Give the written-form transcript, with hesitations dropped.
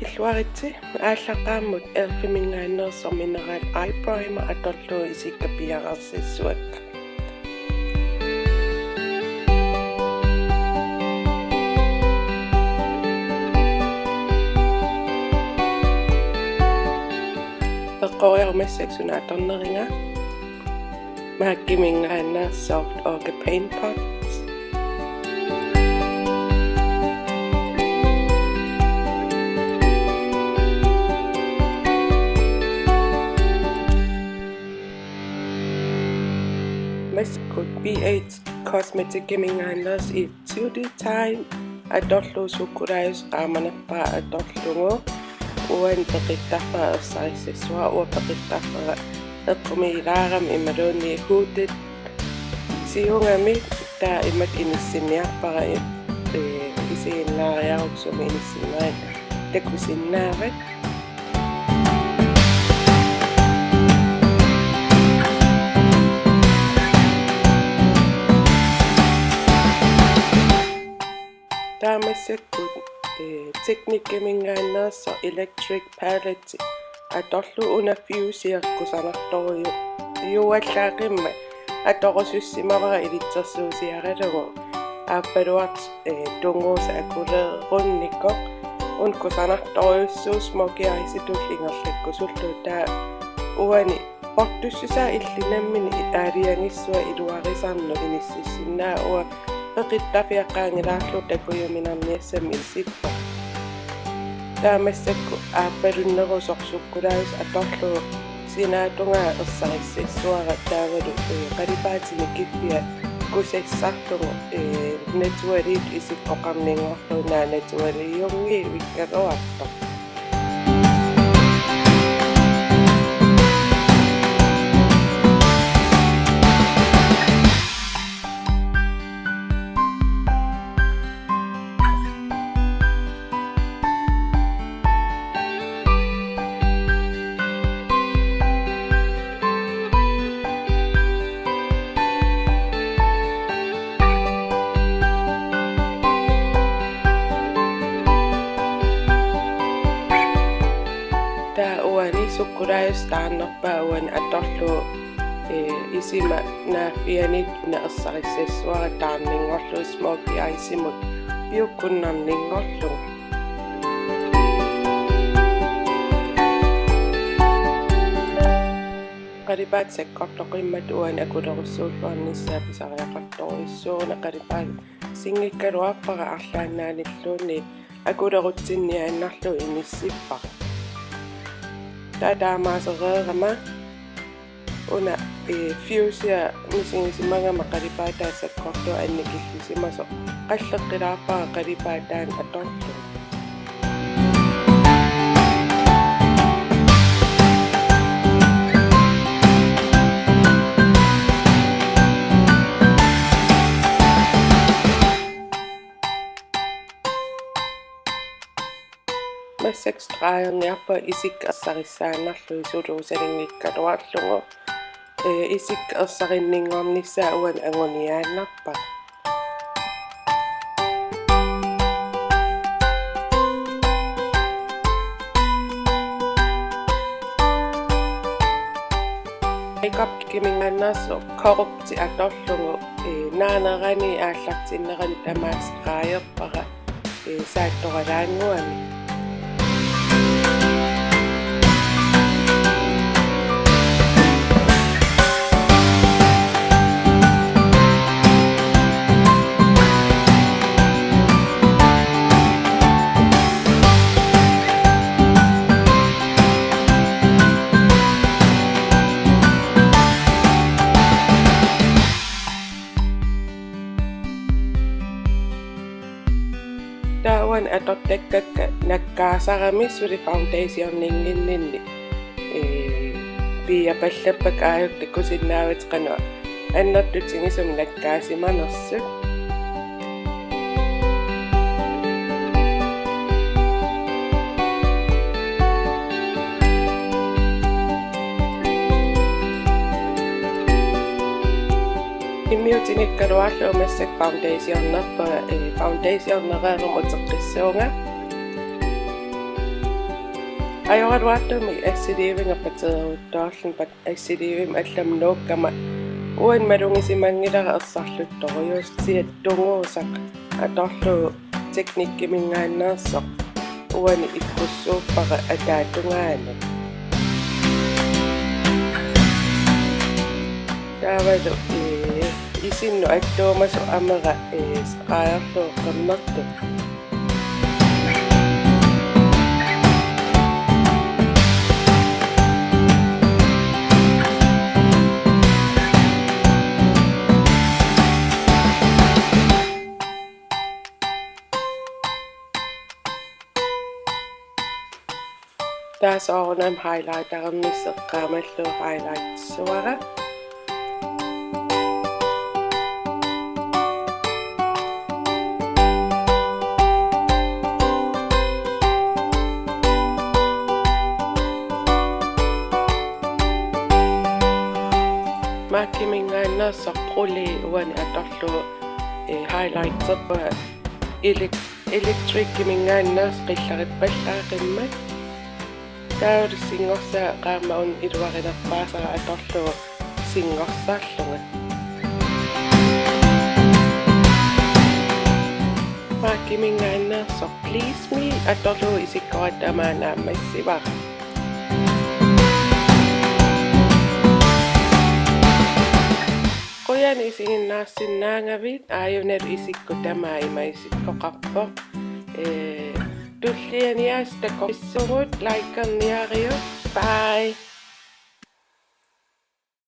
Pilluariti ааллақааммут элфимингааннерсор mineral eyeprimer аторлу исиккапиарарсиссуак эққориармассаксунааторнеринга мааккимингааннаа soft ochre paint pots Good B8 cosmetic mingaaners I judy time adollu sukuraayus qaamanappa adollugu Uani peqittaarpaa ersarissuaa uwa peqittaarpara eqqumiilaaram imaluunni hooded siungami taa imak inissinnniarpara isiginnaariaruksumi inissinnerit takusinnaavatit Damasakut Technic Electric palette adollu una Fushia Qernertoq yuallaaqimma atorusussimavara ilitsersuusiaralugu aappaluart tunguusa akuleerunnikkoq un Qernertoq smokey isitullingerlakku sulluutaa Uani portussusaa illinammini aaliangissua iluarisarnu inississinnaa uwa peqittafiaqqaangilaarlu takuyominarniassami issippa taamasakku aapalunnerusorsukkulaayus atorlu sinaatungaa ersarissaissuara taavalu qalipaatini kippia kusessartugu natualit isikkoqarninngorlunaa natualiyungi vikkaluartoq Uani sukuraayus taannerpaa uani atorlu isima naafianit neersarissaissuara taarningorlu smokey isimut piukkunnarningorlu qalipaat sakkortoqimmat uani akulerussuulluarnissaa pisariaqartorissuuna qalipaat singikkaluarpara arlaannaanilluunni akulerutsinniaannarlu inissippa Tadamasererama una Fushia misingisimangama qalipaataasakkortu annikillisimaso qalleqqilaarpara qalipaataan atorlu Massaksdraajerniarpa isikkersarissaannarlu isuluusalingikkaluarlugu isikkersarinninngornissaa uan anguniaannarpa makeup kimingaannaasso korrupti atorlugu naanerani aallartinneran tamaasdraajerpara saattoralaanguami Tawan atukkakka nakkaasarami suli foundation ninginninni piapallappak aayuk takusinnaavatit qanu annertutingisum nakkaasimanersut Beautymi massak foundation foundation utteqqissuunga Ajorluartumi assilivingapateruuttoorlun pat assilivim allamnuukkama uan malungisimanngilera ersarluttorius siattunguusaq atorlu teknikkimingaanneersoq uani ikkussuuppaqa ataatungaanu taavalu isinnu attuumasu amera qaayarlu Qernertoq Tässä on highlighter, missä kaamellu highlights-suora. Mäkkimingaanneersoq Brulee Uani atorlu highlights-erpa electric-kimingaanneers qillarit pallaaqimmat Taur singorsa qaama on iluarinerpaasara atorlu singorsaallunga Maakimingaanneersoq please me atorlu isikkoratamaanaammaissivara Qujanaq isiginnaaravit aayunal isikkutamaaimaisittoqarpoq tullianiaas takorissugut laikerniariut bye